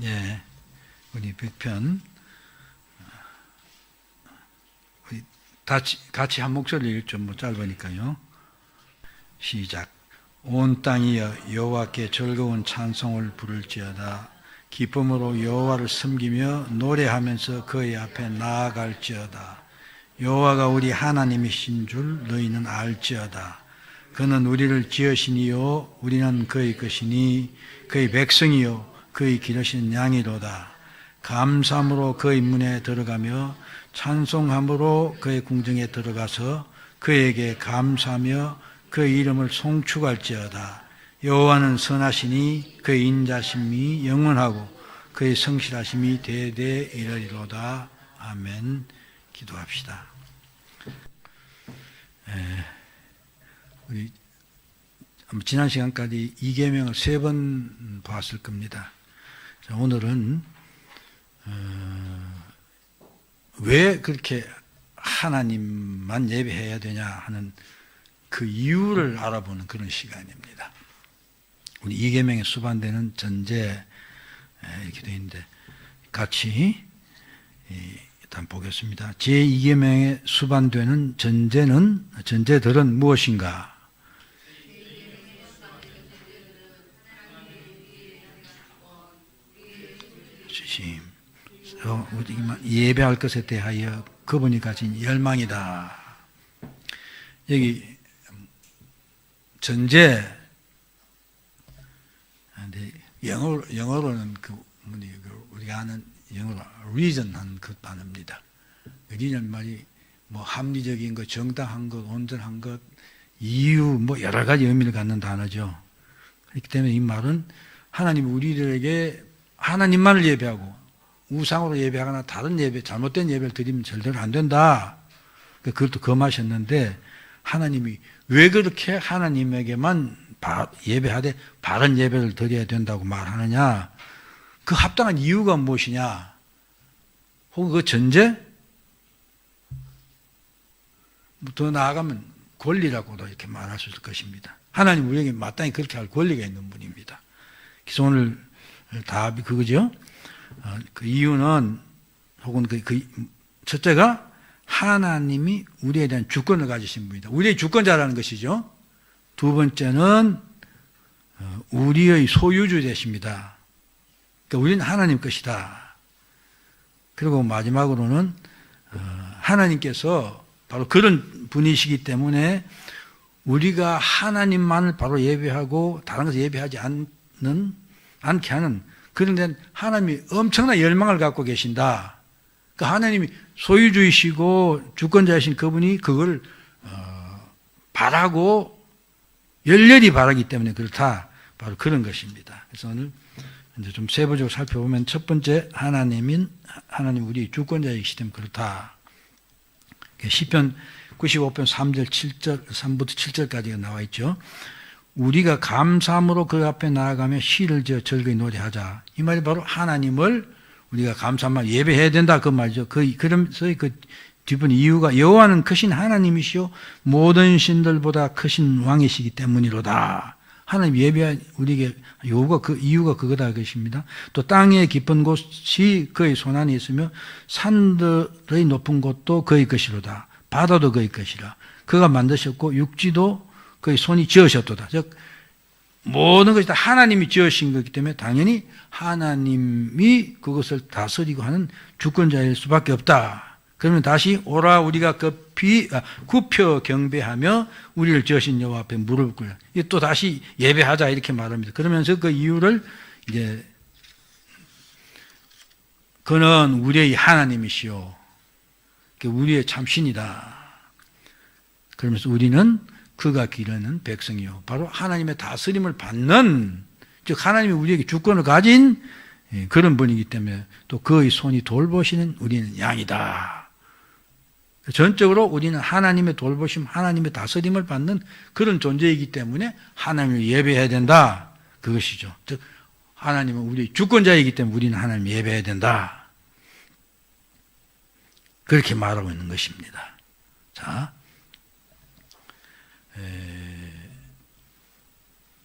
예, 우리 100편 우리 같이 한 목소리를 읽죠. 뭐 짧으니까요. 시작. 온 땅이여 여호와께 즐거운 찬송을 부를지어다. 기쁨으로 여호와를 섬기며 노래하면서 그의 앞에 나아갈지어다. 여호와가 우리 하나님이신 줄 너희는 알지어다. 그는 우리를 지으시니요 우리는 그의 것이니 그의 백성이요 그의 기르신 양이로다. 감사함으로 그의 문에 들어가며 찬송함으로 그의 궁정에 들어가서 그에게 감사하며 그의 이름을 송축할지어다. 여호와는 선하시니 그의 인자심이 영원하고 그의 성실하심이 대대 이르리로다. 아멘. 기도합시다. 우리 지난 시간까지 이 계명을 3번 봤을 겁니다. 자, 오늘은 왜 그렇게 하나님만 예배해야 되냐 하는 그 이유를 알아보는 그런 시간입니다. 우리 이 계명에 수반되는 전제 이렇게 되어 있는데 같이 일단 보겠습니다. 제2계명에 수반되는 전제들은 무엇인가? 주심, 예배할 것에 대하여 그분이 가진 열망이다. 여기 전제, 영어로는 우리가 아는 영어로 reason 한 그 단어입니다. reason 말이 뭐 합리적인 것, 정당한 것, 온전한 것, 이유, 뭐 여러 가지 의미를 갖는 단어죠. 그렇기 때문에 이 말은 하나님 우리들에게 하나님만을 예배하고 우상으로 예배하거나 다른 예배, 잘못된 예배를 드리면 절대로 안 된다. 그것도 금하셨는데 하나님이 왜 그렇게 하나님에게만 예배하되 바른 예배를 드려야 된다고 말하느냐? 그 합당한 이유가 무엇이냐? 혹은 그 전제? 더 나아가면 권리라고도 이렇게 말할 수 있을 것입니다. 하나님 우리에게 마땅히 그렇게 할 권리가 있는 분입니다. 그래서 오늘 답이 그거죠. 그 이유는 혹은 첫째가 하나님이 우리에 대한 주권을 가지신 분이다. 우리의 주권자라는 것이죠. 두 번째는 우리의 소유주 되십니다. 그러니까 우리는 하나님 것이다. 그리고 마지막으로는 하나님께서 바로 그런 분이시기 때문에 우리가 하나님만을 바로 예배하고 다른 것을 예배하지 않게 하는 그런 데는 하나님이 엄청난 열망을 갖고 계신다. 그러니까 하나님이 소유주이시고 주권자이신 그분이 그걸 바라고 열렬히 바라기 때문에 그렇다. 바로 그런 것입니다. 그래서 오늘 이제 좀 세부적으로 살펴보면 첫 번째 하나님 우리 주권자이시기 때문에 그렇다. 시편 95편 3절 7절 3부터 7절까지가 나와 있죠. 우리가 감사함으로 그 앞에 나아가며 시를 지어 즐거이 노래하자. 이 말이 바로 하나님을 우리가 감사함으로 예배해야 된다 그 말이죠. 그러면서 그 뒷분 이유가 여호와는 크신 하나님이시요 모든 신들보다 크신 왕이시기 때문이로다. 하나님 예배한 우리에게 이유가 그거다 것입니다. 또 땅의 깊은 곳이 그의 손안에 있으며 산들의 높은 곳도 그의 것이로다. 바다도 그의 것이라. 그가 만드셨고 육지도 그의 손이 지으셨도다. 즉 모든 것이 다 하나님이 지으신 거기 때문에 당연히 하나님이 그것을 다스리고 하는 주권자일 수밖에 없다. 그러면 다시 오라 우리가 굽혀 경배하며 우리를 지으신 여호와 앞에 무릎을 꿇라. 또 다시 예배하자 이렇게 말합니다. 그러면서 그 이유를 이제 그는 우리의 하나님이시오. 우리의 참신이다. 그러면서 우리는 그가 기르는 백성이요. 바로 하나님의 다스림을 받는, 즉 하나님이 우리에게 주권을 가진 그런 분이기 때문에 또 그의 손이 돌보시는 우리는 양이다. 전적으로 우리는 하나님의 돌보심, 하나님의 다스림을 받는 그런 존재이기 때문에 하나님을 예배해야 된다. 그것이죠. 즉 하나님은 우리 주권자이기 때문에 우리는 하나님을 예배해야 된다. 그렇게 말하고 있는 것입니다. 자,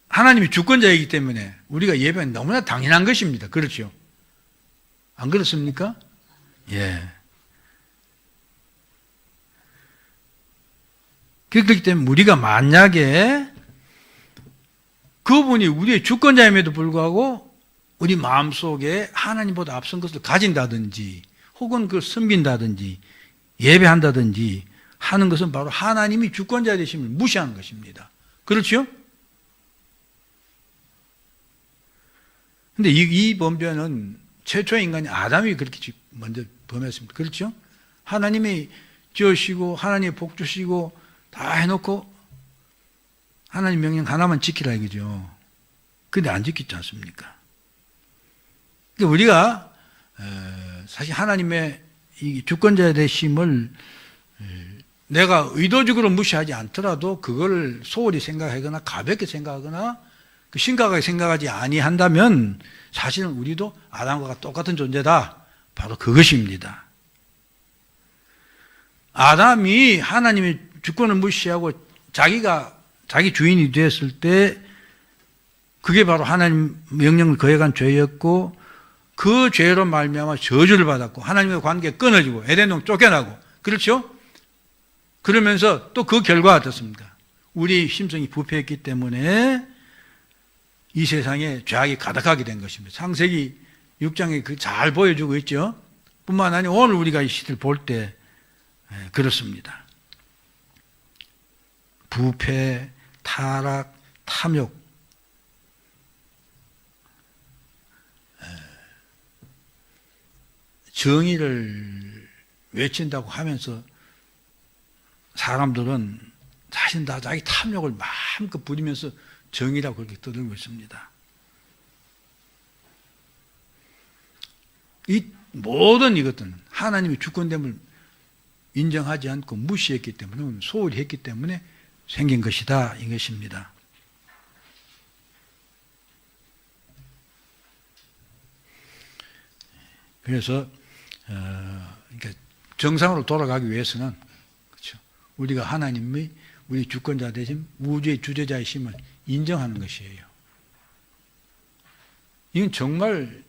하나님이 주권자이기 때문에 우리가 예배는 너무나 당연한 것입니다. 그렇죠? 안 그렇습니까? 예. 그렇기 때문에 우리가 만약에 그분이 우리의 주권자임에도 불구하고 우리 마음속에 하나님보다 앞선 것을 가진다든지 혹은 그걸 섬긴다든지 예배한다든지 하는 것은 바로 하나님이 주권자 되심을 무시하는 것입니다. 그렇죠? 근데 이 범죄는 최초의 인간이 아담이 그렇게 먼저 범했습니다. 그렇죠? 하나님이 지으시고 하나님이 복 주시고 다 해놓고 하나님 명령 하나만 지키라 이거죠. 근데 안 지켰지 않습니까? 그러니까 우리가 사실 하나님의 이 주권자 되심을 내가 의도적으로 무시하지 않더라도 그걸 소홀히 생각하거나 가볍게 생각하거나 심각하게 생각하지 아니한다면 사실은 우리도 아담과 똑같은 존재다. 바로 그것입니다. 아담이 하나님의 주권을 무시하고 자기 주인이 되었을 때 그게 바로 하나님 명령을 거역한 죄였고 그 죄로 말미암아 저주를 받았고 하나님과의 관계가 끊어지고 에덴동 쫓겨나고 그렇죠? 그러면서 또 그 결과가 어떻습니까? 우리 심성이 부패했기 때문에 이 세상에 죄악이 가득하게 된 것입니다. 창세기 6장에 그 잘 보여주고 있죠. 뿐만 아니라 오늘 우리가 이 시대를 볼 때 그렇습니다. 부패, 타락, 탐욕, 정의를 외친다고 하면서 사람들은 자신 다 자기 탐욕을 마음껏 부리면서 정의라고 그렇게 떠들고 있습니다. 이 모든 이것들은 하나님의 주권됨을 인정하지 않고 무시했기 때문에 소홀히 했기 때문에 생긴 것이다 이것입니다. 그래서 그러니까 정상으로 돌아가기 위해서는 그렇죠. 우리가 하나님의 우리 주권자 되신 우주의 주제자이심을 인정하는 것이에요. 이건 정말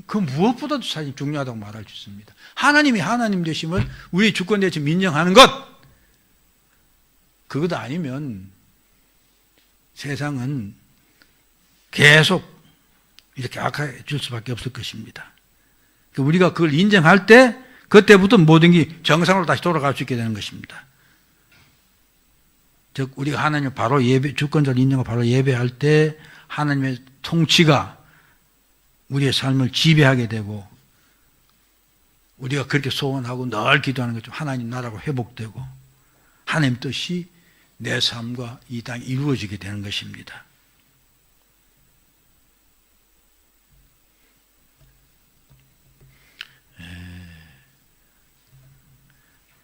그 무엇보다도 사실 중요하다고 말할 수 있습니다. 하나님이 하나님 되심을 우리 주권 되심 인정하는 것 그것 아니면 세상은 계속 이렇게 악해질 수밖에 없을 것입니다. 우리가 그걸 인정할 때 그때부터 모든 게 정상으로 다시 돌아갈 수 있게 되는 것입니다. 즉 우리가 하나님을 바로 주권자를 인정하고 바로 예배할 때 하나님의 통치가 우리의 삶을 지배하게 되고 우리가 그렇게 소원하고 늘 기도하는 것처럼 하나님 나라가 회복되고 하나님 뜻이 내 삶과 이 땅에 이루어지게 되는 것입니다.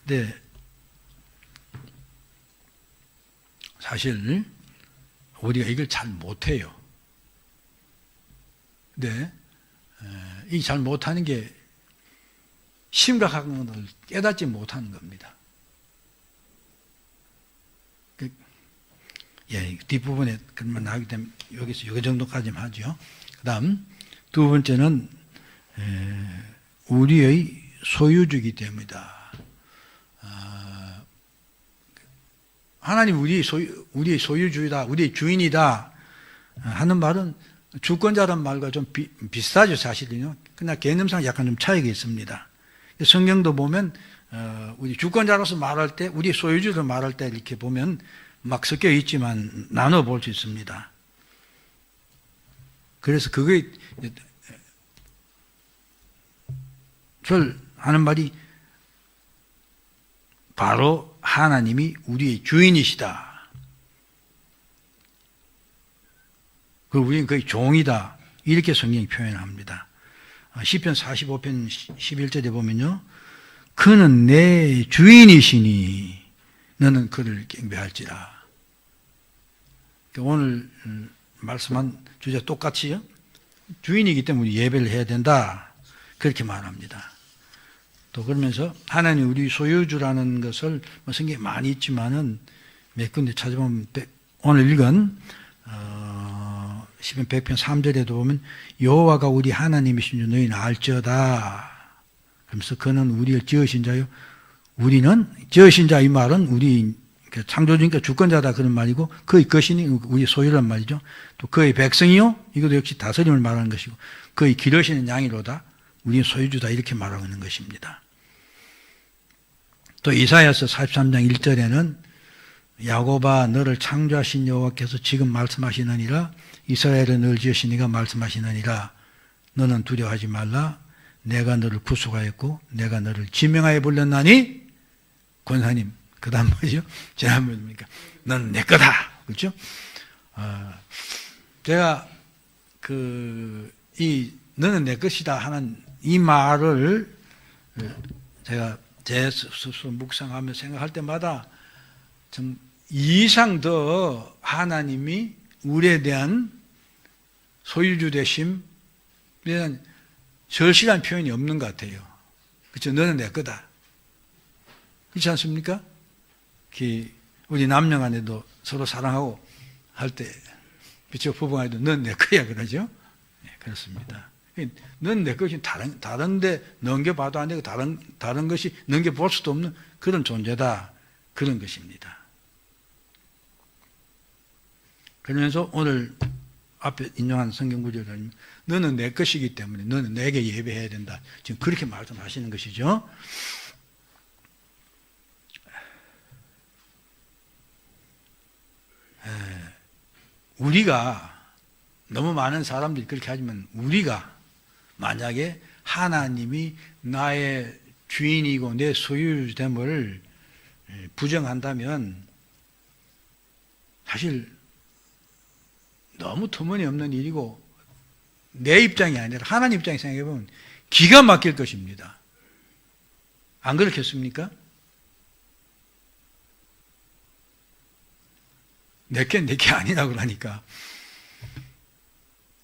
네, 사실 우리가 이걸 잘 못해요. 근데 이 잘 못하는 게 심각한 것을 깨닫지 못하는 겁니다. 뒷부분에 그런 나오기 때문에 여기서 이 정도까지만 하죠. 그 다음 두 번째는 우리의 소유주이기 때문이다. 하나님 우리의 소유주이다, 우리의 주인이다 하는 말은 주권자라는 말과 좀 비슷하죠, 사실은요. 그러나 개념상 약간 좀 차이가 있습니다. 성경도 보면 우리 주권자로서 말할 때, 우리 소유주로 말할 때 이렇게 보면 막 섞여 있지만 나눠 볼 수 있습니다. 그래서 그게 절 하는 말이 바로 하나님이 우리의 주인이시다. 그리고 우리는 그의 종이다. 이렇게 성경이 표현합니다. 시편 45편 11절에 보면요. 그는 내 주인이시니 너는 그를 경배할지라. 오늘 말씀한 주제 똑같이요. 주인이기 때문에 예배를 해야 된다. 그렇게 말합니다. 또 그러면서 하나님 우리 소유주라는 것을 성경에 많이 있지만은 몇 군데 찾아보면 오늘 읽은 시편 100편 3절에도 보면 여호와가 우리 하나님이신 줄 너희는 알지어다. 그러면서 그는 우리를 지으신 자요. 우리는 지으신 자 이 말은 우리 창조주니까 주권자다 그런 말이고 그의 것이니 우리 소유란 말이죠. 또 그의 백성이요. 이것도 역시 다스림을 말하는 것이고 그의 기르시는 양이로다. 우리는 소유주다 이렇게 말하고 있는 것입니다. 또 이사야서 43장 1절에는 야곱아 너를 창조하신 여호와께서 지금 말씀하시느니라 이스라엘은 너를 지으신 이가 말씀하시느니라 너는 두려워하지 말라 내가 너를 구속하였고 내가 너를 지명하여 불렀나니 권사님 그 다음 뭐죠? 지난번에 뭡니까? 너는 내 거다. 그렇죠? 제가 너는 내 것이다 하는 이 말을 제가 제 스스로 묵상하며 생각할 때마다 좀 이상 더 하나님이 우리에 대한 소유주 되심에 대한 절실한 표현이 없는 것 같아요. 그렇죠? 너는 내 거다. 그렇지 않습니까? 우리 남녀 간에도 서로 사랑하고 할 때, 그렇죠? 부부 간에도 넌 내 거야 그러죠? 네, 그렇습니다. 넌 내 것이 다른데 넘겨봐도 안 되고 다른 것이 넘겨볼 수도 없는 그런 존재다. 그런 것입니다. 그러면서 오늘 앞에 인용한 성경 구절은 너는 내 것이기 때문에 너는 내게 예배해야 된다. 지금 그렇게 말씀하시는 것이죠. 우리가 너무 많은 사람들이 그렇게 하지만 우리가 만약에 하나님이 나의 주인이고 내 소유됨을 부정한다면 사실 너무 터무니없는 일이고 내 입장이 아니라 하나님 입장에 생각해보면 기가 막힐 것입니다. 안 그렇겠습니까? 내게 아니라고 그러니까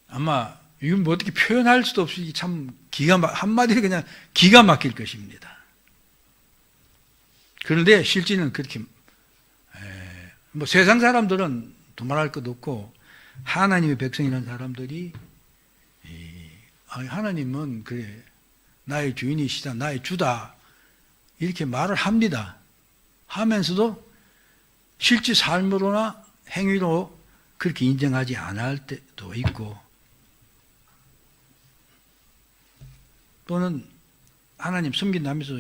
아마 이건 뭐 어떻게 표현할 수도 없이 참 한마디로 그냥 기가 막힐 것입니다. 그런데 실제는 그렇게 뭐 세상 사람들은 두말할 것도 없고 하나님의 백성이라는 사람들이 하나님은 그래 나의 주인이시다 나의 주다 이렇게 말을 합니다. 하면서도 실제 삶으로나 행위로 그렇게 인정하지 않을 때도 있고 또는 하나님 섬긴다면서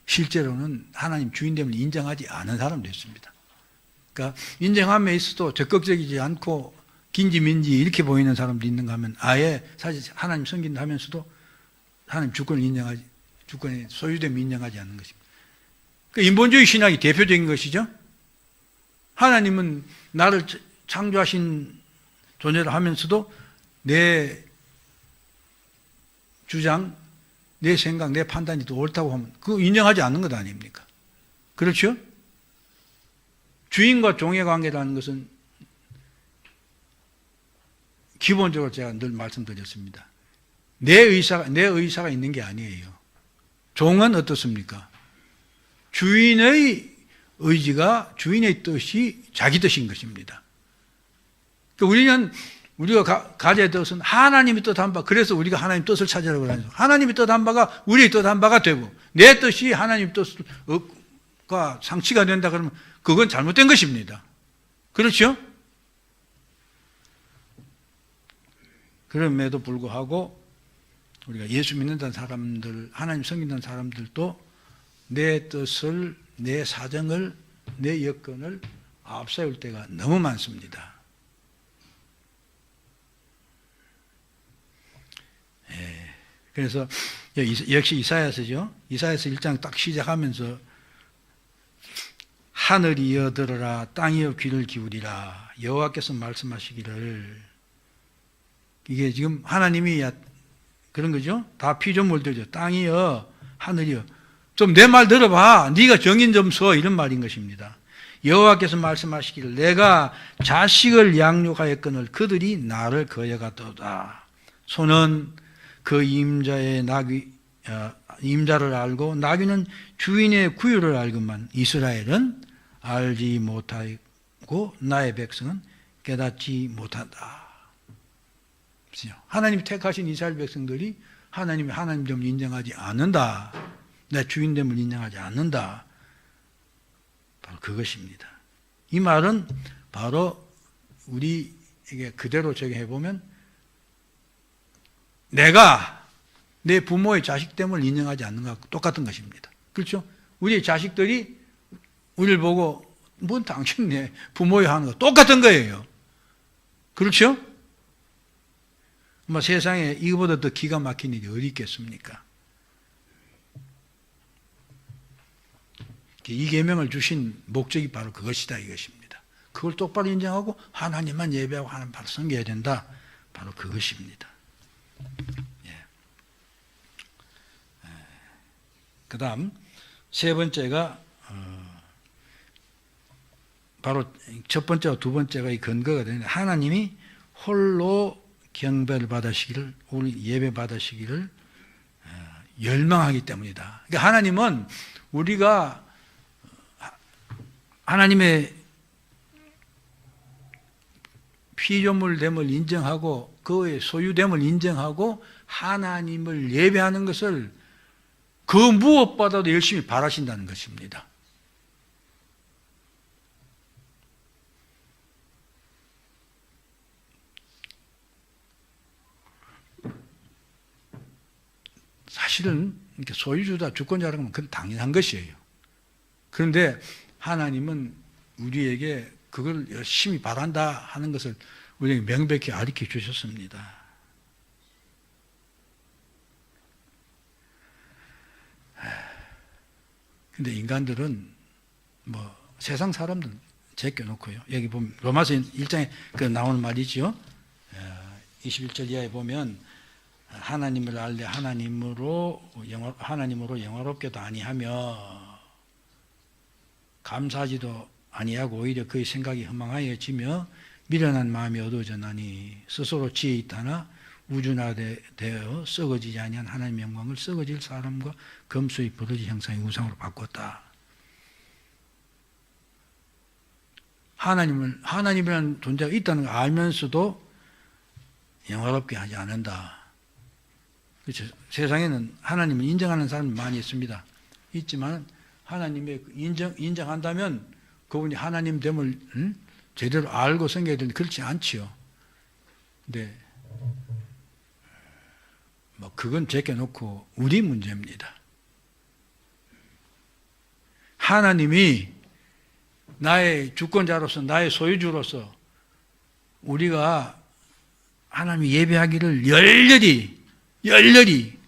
실제로는 하나님 주인됨을 인정하지 않은 사람도 있습니다. 그러니까 인정함에 있어도 적극적이지 않고 긴지민지 이렇게 보이는 사람도 있는가 하면 아예 사실 하나님 섬긴다 하면서도 하나님 주권의 소유됨을 인정하지 않는 것입니다. 그 인본주의 신학이 대표적인 것이죠. 하나님은 나를 창조하신 존재를 하면서도 내 주장, 내 생각, 내 판단이 또 옳다고 하면 그거 인정하지 않는 것 아닙니까? 그렇죠? 주인과 종의 관계라는 것은 기본적으로 제가 늘 말씀드렸습니다. 내 의사가 있는 게 아니에요. 종은 어떻습니까? 주인의 의지가 주인의 뜻이 자기 뜻인 것입니다. 그러니까 우리가 가져야 뜻은 하나님이 뜻한 바, 그래서 우리가 하나님 뜻을 찾으라고 하죠. 하나님이 뜻한 바가 우리의 뜻한 바가 되고 내 뜻이 하나님 뜻과 상치가 된다 그러면 그건 잘못된 것입니다. 그렇죠? 그럼에도 불구하고 우리가 예수 믿는다는 사람들, 하나님 섬긴다는 사람들도 내 뜻을, 내 사정을, 내 여건을 앞세울 때가 너무 많습니다. 그래서 역시 이사야서죠. 이사야서 1장 딱 시작하면서 하늘이여 들으라 땅이여 귀를 기울이라 여호와께서 말씀하시기를 이게 지금 하나님이 그런 거죠. 다 피조물들이죠. 땅이여 하늘이여 좀 내 말 들어봐. 네가 정인 좀 서 이런 말인 것입니다. 여호와께서 말씀하시기를 내가 자식을 양육하였거늘 그들이 나를 거여갔도다. 소는 그 임자의 임자를 알고 나귀는 주인의 구유를 알건만 이스라엘은 알지 나의 백성은 깨닫지 못한다. 하나님이 택하신 이스라엘 백성들이 하나님이 하나님됨을 인정하지 않는다. 내 주인됨을 인정하지 않는다. 바로 그것입니다. 이 말은 바로 우리에게 그대로 적용해보면 내가 내 부모의 자식됨을 인정하지 않는 것과 똑같은 것입니다. 그렇죠? 우리의 자식들이 우리를 보고 뭔 당신 내 부모의 하는 거 똑같은 거예요. 그렇죠? 세상에 이거보다 더 기가 막힌 일이 어디 있겠습니까? 이 계명을 주신 목적이 바로 그것이다 이것입니다. 그걸 똑바로 인정하고 하나님만 예배하고 하나님 바로 섬겨야 된다. 바로 그것입니다. 그 다음 세 번째가 바로 첫 번째와 두 번째가 이 근거가 되는데 하나님이 홀로 경배를 받으시기를 예배 받으시기를 열망하기 때문이다. 그러니까 하나님은 우리가 하나님의 피조물됨을 인정하고 그의 소유됨을 인정하고 하나님을 예배하는 것을 그 무엇보다도 열심히 바라신다는 것입니다. 사실은 소유주다 주권자라는 건 그건 당연한 것이에요. 그런데 하나님은 우리에게 그걸 열심히 바란다 하는 것을 우리에게 명백히 가르쳐 주셨습니다. 근데 인간들은 세상 사람들은 제껴놓고요. 여기 보면 로마서 1장에 나오는 말이죠. 21절 이하에 보면 하나님을 알되 하나님으로 영화롭게도 아니하며 감사하지도 아니하고 오히려 그의 생각이 허망하여지며 미련한 마음이 어두워졌나니 스스로 지혜 있다나 우준화되어 썩어지지 아니한 하나님의 영광을 썩어질 사람과 검수의 버러지 형상의 우상으로 바꿨다. 하나님이라는 존재가 있다는 걸 알면서도 영화롭게 하지 않는다. 그렇죠. 세상에는 하나님을 인정하는 사람이 많이 있습니다. 있지만 하나님의 인정한다면 그분이 하나님 됨을 제대로 알고 섬겨야 되는데 그렇지 않지요. 근데 그건 제껴놓고 우리 문제입니다. 하나님이 나의 주권자로서 나의 소유주로서 우리가 하나님 예배하기를 열렬히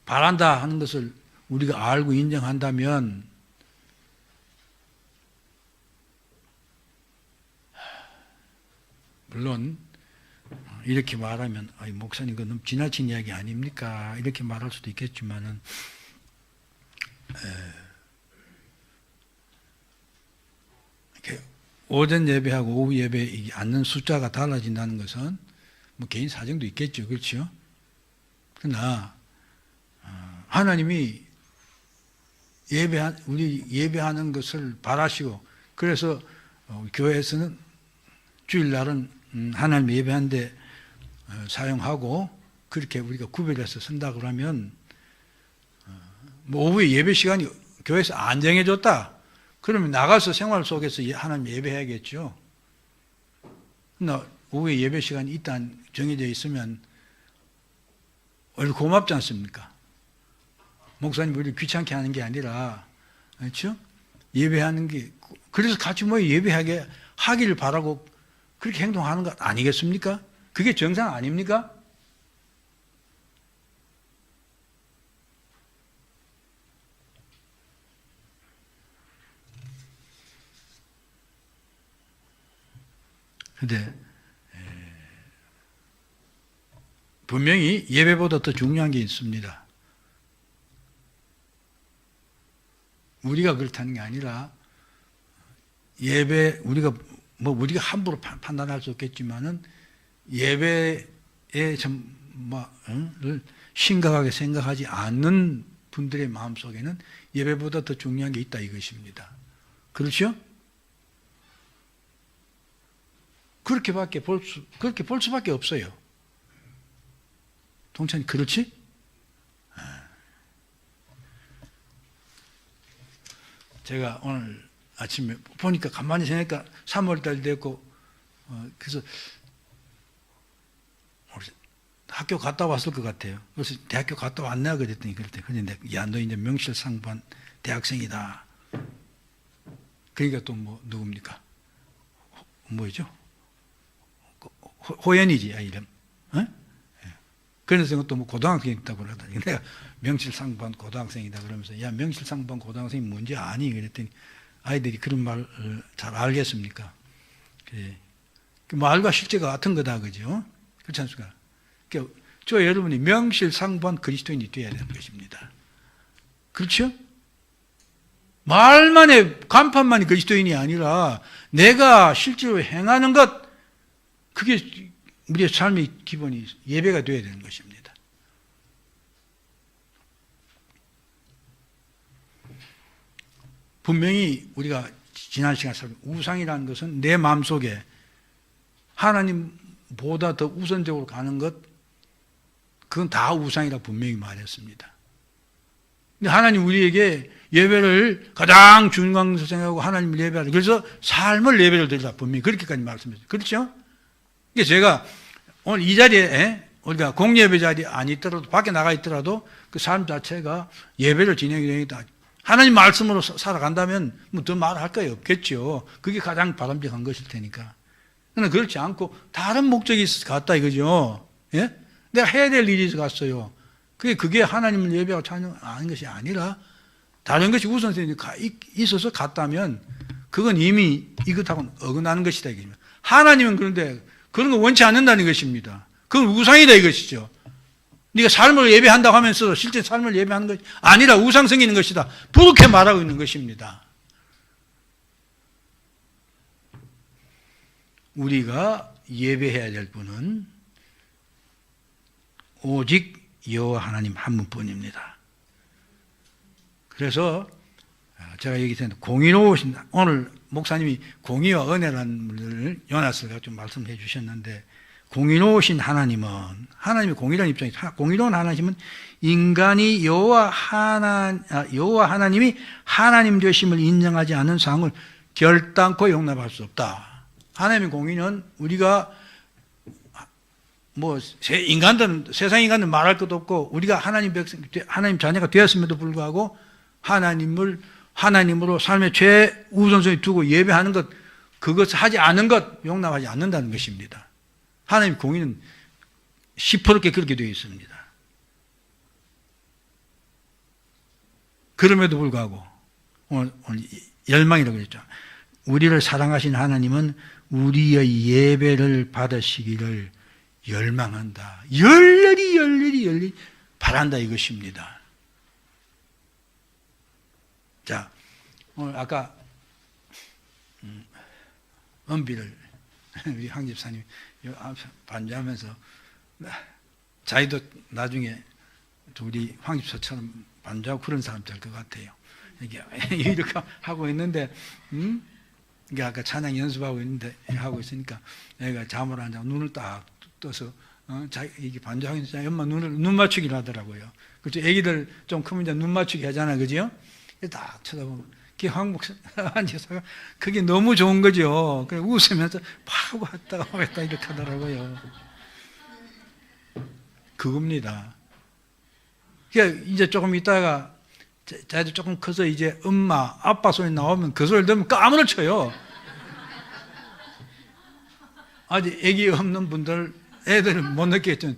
바란다 하는 것을 우리가 알고 인정한다면 물론 이렇게 말하면 목사님 그건 너무 지나친 이야기 아닙니까? 이렇게 말할 수도 있겠지만은 이렇게 오전 예배하고 오후 예배에 앉는 숫자가 달라진다는 것은 개인 사정도 있겠죠. 그렇죠? 그러나 하나님이 우리 예배하는 것을 바라시고 그래서 교회에서는 주일날은 하나님 예배하는데 사용하고 그렇게 우리가 구별해서 쓴다 그러면 오후에 예배 시간이 교회에서 안 정해졌다. 그러면 나가서 생활 속에서 하나님 예배해야겠죠. 그러나 오후에 예배 시간이 일단 정해져 있으면 얼마나 고맙지 않습니까? 목사님 우리 귀찮게 하는 게 아니라 그렇죠? 예배하는 게 그래서 같이 모여 예배하게 하기를 바라고 그렇게 행동하는 것 아니겠습니까? 그게 정상 아닙니까? 그런데 분명히 예배보다 더 중요한 게 있습니다. 우리가 그렇다는 게 아니라 예배 우리가 함부로 판단할 수 없겠지만은 예배에 를 심각하게 생각하지 않는 분들의 마음속에는 예배보다 더 중요한 게 있다 이것입니다. 그렇죠? 그렇게 볼 수밖에 없어요. 동찬이, 그렇지? 제가 오늘 아침에 보니까 가만히 생각하니까 3월달 됐고, 그래서 학교 갔다 왔을 것 같아요. 그래서 대학교 갔다 왔나 그랬더니 그런데 야, 너 이제 명실상부한 대학생이다. 그러니까 또 뭐 누굽니까? 뭐죠? 호연이지, 아, 이름. 어? 그래서 또 뭐 고등학생이다고 그러더니 내가 명실상부한 고등학생이다 그러면서 야, 명실상부한 고등학생이 뭔지 아니? 그랬더니 아이들이 그런 말 잘 알겠습니까? 그 말과 실제가 같은 거다, 그죠? 그렇지 않습니까? 그러니까 저 여러분이 명실상부한 그리스도인이 되어야 되는 것입니다. 그렇죠? 말만에, 간판만이 그리스도인이 아니라 내가 실제로 행하는 것, 그게 우리의 삶의 기본이 예배가 되어야 되는 것입니다. 분명히 우리가 지난 시간에 우상이라는 것은 내 마음속에 하나님보다 더 우선적으로 가는 것, 그건 다 우상이라고 분명히 말했습니다. 근데 하나님 우리에게 예배를 가장 중요한 것으로 생각하고 하나님을 예배하라. 그래서 삶을 예배를 드리라 분명히 그렇게까지 말씀했어요. 그렇죠? 그러니까 제가 오늘 이 자리에 우리가 공예배 자리에 안 있더라도 밖에 나가 있더라도 그 삶 자체가 예배를 진행해야 되겠다. 하나님 말씀으로 살아간다면 뭐 더 말할 거 없겠죠. 그게 가장 바람직한 것일 테니까. 그러나 그렇지 않고 다른 목적이 있어서 갔다 이거죠. 예? 내가 해야 될 일이 있어서 갔어요. 그게 하나님을 예배하고 찬양하는 것이 아니라 다른 것이 우선순위에 있어서 갔다면 그건 이미 이것하고는 어긋나는 것이다 이거죠. 하나님은 그런데 그런 거 원치 않는다는 것입니다. 그건 우상이다 이것이죠. 네가 삶을 예배한다고 하면서 실제 삶을 예배하는 것이 아니라 우상 섬기는 것이다. 그렇게 말하고 있는 것입니다. 우리가 예배해야 될 분은 오직 여호와 하나님 한 분뿐입니다. 그래서 제가 얘기했는데 공의로우신, 오늘 목사님이 공의와 은혜라는 분을 요나스가 좀 말씀해 주셨는데, 공의로우신 하나님은, 하나님이 공의로운 입장에서, 공의로운 하나님은 인간이 여호와 하나님이 하나님 되심을 인정하지 않는 상을 결단코 용납할 수 없다. 하나님의 공의는 우리가 뭐 세상 인간은 말할 것도 없고 우리가 하나님 자녀가 되었음에도 불구하고 하나님으로 삶의 최우선순위 두고 예배하는 것, 그것을 하지 않은 것 용납하지 않는다는 것입니다. 하나님 공의는 시퍼렇게 그렇게 되어 있습니다. 그럼에도 불구하고 오늘 열망이라고 그랬죠. 우리를 사랑하신 하나님은 우리의 예배를 받으시기를 열망한다. 열렬히 바란다 이것입니다. 자, 오늘 아까 은비를 우리 황 집사님이 반주하면서 자기도 나중에 우리 황 집사처럼 반주하고 그런 사람 될 것 같아요. 이렇게 하고 있는데, 이게 아까 찬양 연습하고 있는데 하고 있으니까 애가 잠을 안 자고 눈을 딱 떠서 이게 반주하고 있는데 엄마 눈 맞추기를 하더라고요. 그렇죠? 애기들 좀 크면 이제 눈 맞추기 하잖아, 그죠? 딱 쳐다보면 황 목사가 그게 너무 좋은 거죠. 그래 웃으면서 하고 왔다가 이렇게 하더라고요. 그겁니다. 그러니까 이제 조금 있다가 자기도 조금 커서 이제 엄마, 아빠 소리 나오면 그 소리를 들으면 까무를 쳐요. 아직 애기 없는 분들, 애들은 못 느끼겠지만,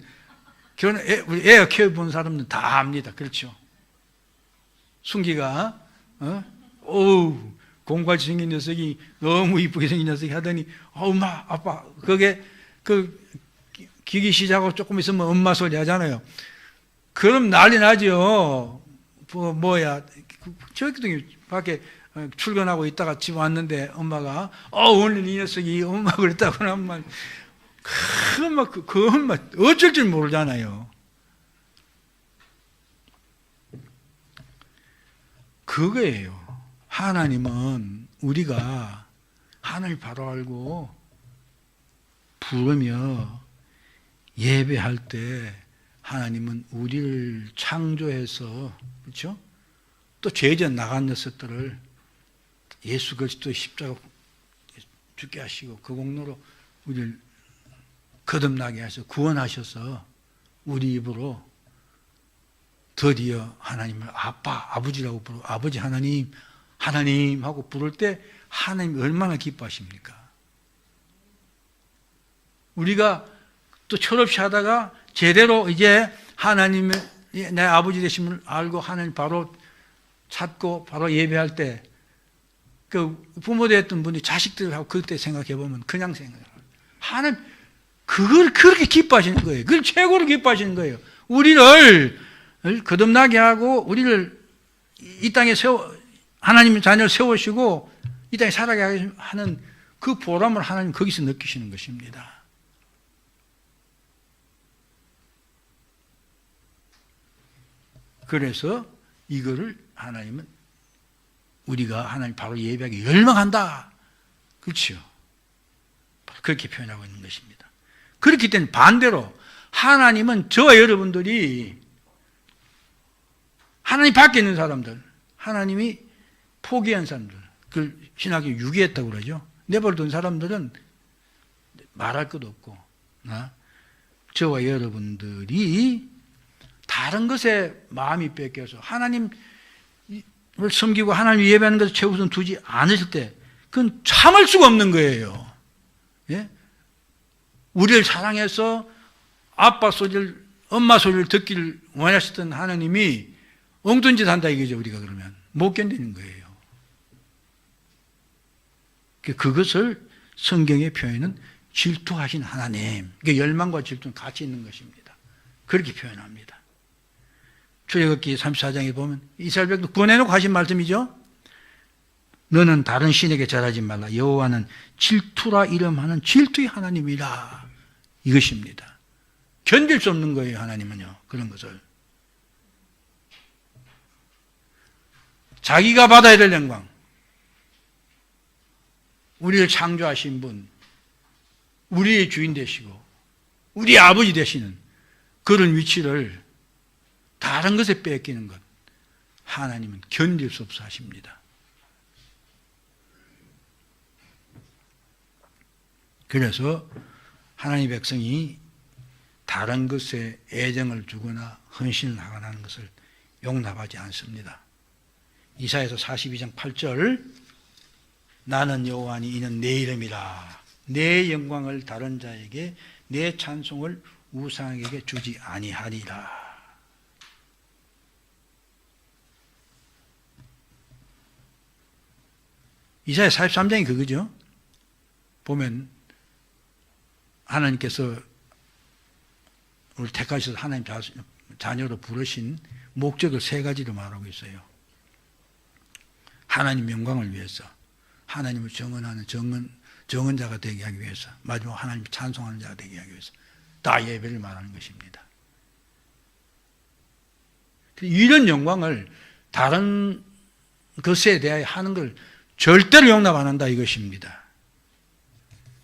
우리 애가 키워본 사람은 다 압니다. 그렇죠? 순기가, 공같이 생긴 녀석이 너무 이쁘게 생긴 녀석이 하더니, 엄마, 아빠, 그게, 기기 시작하고 조금 있으면 엄마 소리 하잖아요. 그럼 난리 나죠. 저기 밖에 출근하고 있다가 집 왔는데 엄마가 오늘 이 녀석이 엄마 그랬다고 하면 그 엄마 어쩔 줄 모르잖아요. 그거예요. 하나님은 우리가 하나님 바로 알고 부르며 예배할 때 하나님은 우리를 창조해서, 그렇죠? 또 죄전 나간 녀석들을 예수 그리스도의 십자가 죽게 하시고 그 공로로 우리를 거듭나게 하셔서 구원하셔서 우리 입으로 드디어 하나님을 아빠, 아버지라고 부르고 아버지 하나님, 하나님 하고 부를 때 하나님이 얼마나 기뻐하십니까? 우리가 또 철없이 하다가 제대로 이제 하나님의 내 아버지 되심을 알고 하나님 바로 찾고 바로 예배할 때 그 부모 되었던 분이 자식들하고 그때 생각해 보면 그냥 생각해요. 하나님 그걸 그렇게 기뻐하시는 거예요. 그걸 최고로 기뻐하시는 거예요. 우리를 거듭나게 하고 우리를 이 땅에 하나님의 자녀를 세우시고 이 땅에 살아가게 하는 그 보람을 하나님 거기서 느끼시는 것입니다. 그래서 이거를 하나님은 우리가 하나님 바로 예배하기 열망한다. 그렇죠? 그렇게 표현하고 있는 것입니다. 그렇기 때문에 반대로 하나님은 저와 여러분들이 하나님 밖에 있는 사람들, 하나님이 포기한 사람들, 그 신학이 유기했다고 그러죠. 내버려둔 사람들은 말할 것도 없고, 저와 여러분들이 다른 것에 마음이 뺏겨서 하나님을 섬기고 하나님 예배하는 것을 최우선 두지 않으실 때 그건 참을 수가 없는 거예요. 예? 우리를 사랑해서 아빠 소리를, 엄마 소리를 듣기를 원하셨던 하나님이 엉뚱한 짓 한다 이거죠. 우리가 그러면 못 견디는 거예요. 그것을 성경의 표현은 질투하신 하나님, 열망과 질투는 같이 있는 것입니다. 그렇게 표현합니다. 출애굽기 34장에 보면 이스라엘 백성 구원해놓고 하신 말씀이죠. 너는 다른 신에게 절하지 말라. 여호와는 질투라 이름하는 질투의 하나님이라. 이것입니다. 견딜 수 없는 거예요. 하나님은요. 그런 것을. 자기가 받아야 될 영광, 우리를 창조하신 분, 우리의 주인 되시고 우리의 아버지 되시는 그런 위치를 다른 것에 뺏기는 것, 하나님은 견딜 수 없어 하십니다. 그래서 하나님의 백성이 다른 것에 애정을 주거나 헌신을 하거나 하는 것을 용납하지 않습니다. 이사야서 42장 8절, 나는 여호와니 이는 내 이름이라. 내 영광을 다른 자에게, 내 찬송을 우상에게 주지 아니하리라. 이사야 43장이 그거죠. 보면 하나님께서 우리 택하셔서 하나님 자녀로 부르신 목적을 세 가지로 말하고 있어요. 하나님 영광을 위해서, 하나님을 정언하는 정언자가 되게 하기 위해서, 마지막 하나님 찬송하는 자가 되게 하기 위해서 다 예배를 말하는 것입니다. 이런 영광을 다른 것에 대하여 하는 걸 절대로 용납 안 한다 이것입니다.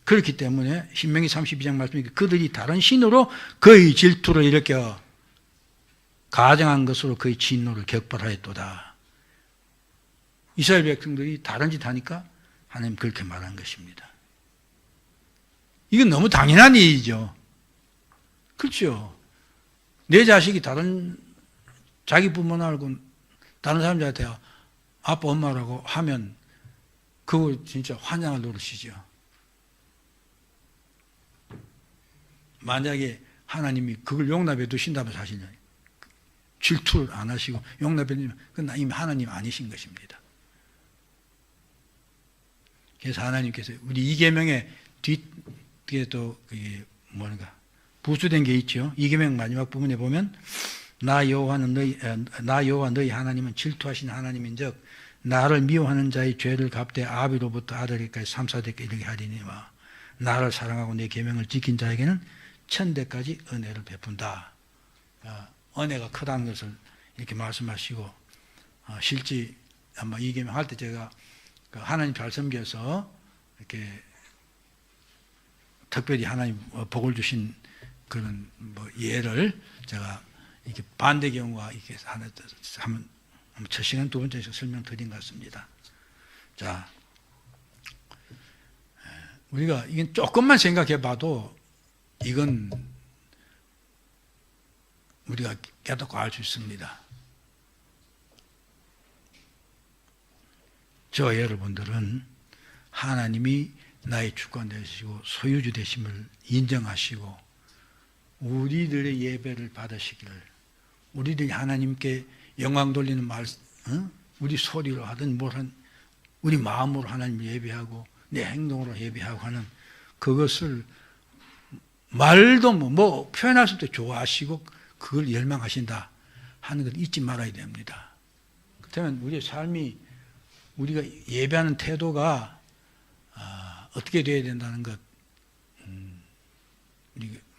그렇기 때문에 신명기 32장 말씀이 그들이 다른 신으로 그의 질투를 일으켜 가정한 것으로 그의 진노를 격발하였도다. 이스라엘 백성들이 다른 짓 하니까 하나님 그렇게 말한 것입니다. 이건 너무 당연한 일이죠. 그렇죠. 내 자식이 다른 자기 부모나 알고 다른 사람들한테 아빠 엄마라고 하면 그거 진짜 환장할 노릇이죠. 만약에 하나님이 그걸 용납해 두신다면 사실은 질투를 안 하시고 용납해 두면 그건 이미 하나님 아니신 것입니다. 그래서 하나님께서 우리 이계명의 뒤에 또 그게 뭔가 부수된 게 있죠. 이계명 마지막 부분에 보면 나 여호와 너희 하나님은 질투하신 하나님인즉 나를 미워하는 자의 죄를 갚되 아비로부터 아들에게까지 3, 4대께 이르게 하리니와 나를 사랑하고 내 계명을 지킨 자에게는 1000대까지 은혜를 베푼다. 은혜가 크다는 것을 이렇게 말씀하시고 실제 아마 이 계명 할 때 제가 하나님 잘 섬겨서 이렇게 특별히 하나님 복을 주신 그런 뭐 예를 제가 이렇게 반대 경우가 이렇게 한번 첫 시간 두 번째에서 설명드린 것 같습니다. 자, 우리가 이건 조금만 생각해봐도 이건 우리가 깨닫고 알 수 있습니다. 저 여러분들은 하나님이 나의 주권 되시고 소유주 되심을 인정하시고 우리들의 예배를 받으시기를, 우리들이 하나님께 영광 돌리는 말, 우리 소리로 하든 뭐든 우리 마음으로 하나님을 예배하고 내 행동으로 예배하고 하는 그것을 말도 뭐 표현할 수 없이 좋아하시고 그걸 열망하신다 하는 걸 잊지 말아야 됩니다. 그렇다면 우리의 삶이, 우리가 예배하는 태도가 어떻게 되어야 된다는 것,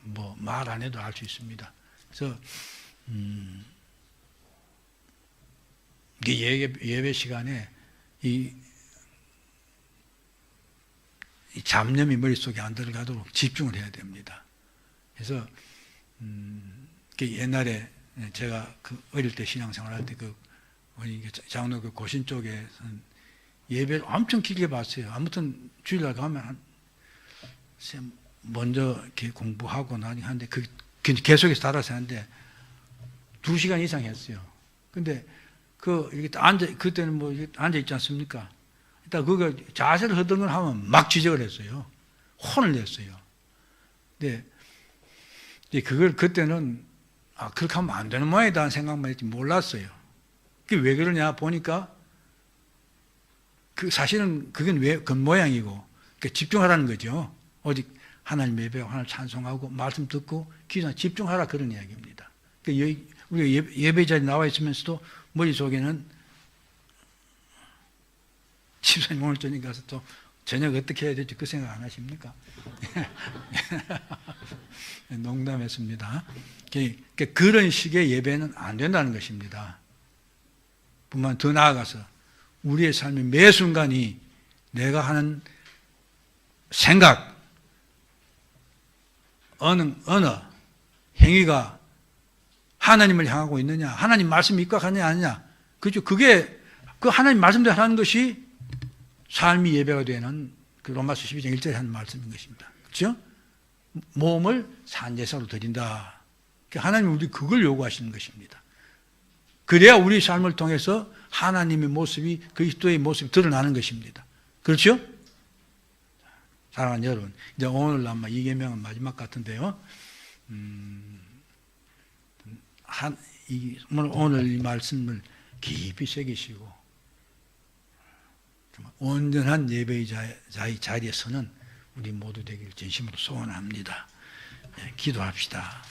뭐 말 안 해도 알 수 있습니다. 그래서 이게 예배 시간에 이 잡념이 머릿속에 안 들어가도록 집중을 해야 됩니다. 그래서 옛날에 제가 그 어릴 때 신앙생활 할 때 장로 그 고신 쪽에 예배를 엄청 길게 봤어요. 아무튼 주일날 가면 먼저 이렇게 공부하고 나니 하는데 계속해서 따라서 하는데 2시간 이상 했어요. 근데 그때는 뭐 앉아 있지 않습니까? 일단 그거 자세를 허둥을 하면 막 지적을 했어요. 혼을 냈어요. 근데 그걸 그때는 그렇게 하면 안 되는 모양이다 생각만 했지 몰랐어요. 그게 왜 그러냐 보니까 사실은 그건 왜 겉모양이고 집중하라는 거죠. 오직 하나님 예배하고 하나님 찬송하고 말씀 듣고 기도에 집중하라 그런 이야기입니다. 우리가 예배 자리에 나와 있으면서도 머릿속에는 집사님 오늘 저녁 가서 또 저녁 어떻게 해야 될지 그 생각 안 하십니까? 농담했습니다. 그런 식의 예배는 안 된다는 것입니다. 뿐만 더 나아가서 우리의 삶의 매 순간이 내가 하는 생각, 어느 행위가 하나님을 향하고 있느냐, 하나님 말씀이 입각하느냐 아니냐, 그죠? 그게 그 하나님 말씀대로 하는 것이 삶이 예배가 되는 그 로마서 12장 1절에 하는 말씀인 것입니다. 그렇죠? 몸을 산제사로 드린다. 하나님은 우리 그걸 요구하시는 것입니다. 그래야 우리 삶을 통해서 하나님의 모습이, 그리스도의 모습이 드러나는 것입니다. 그렇죠? 사랑하는 여러분, 이제 오늘 아마 이 계명은 마지막 같은데요. 오늘 이 말씀을 깊이 새기시고 온전한 예배자의 자리에 서는 우리 모두 되기를 진심으로 소원합니다. 기도합시다.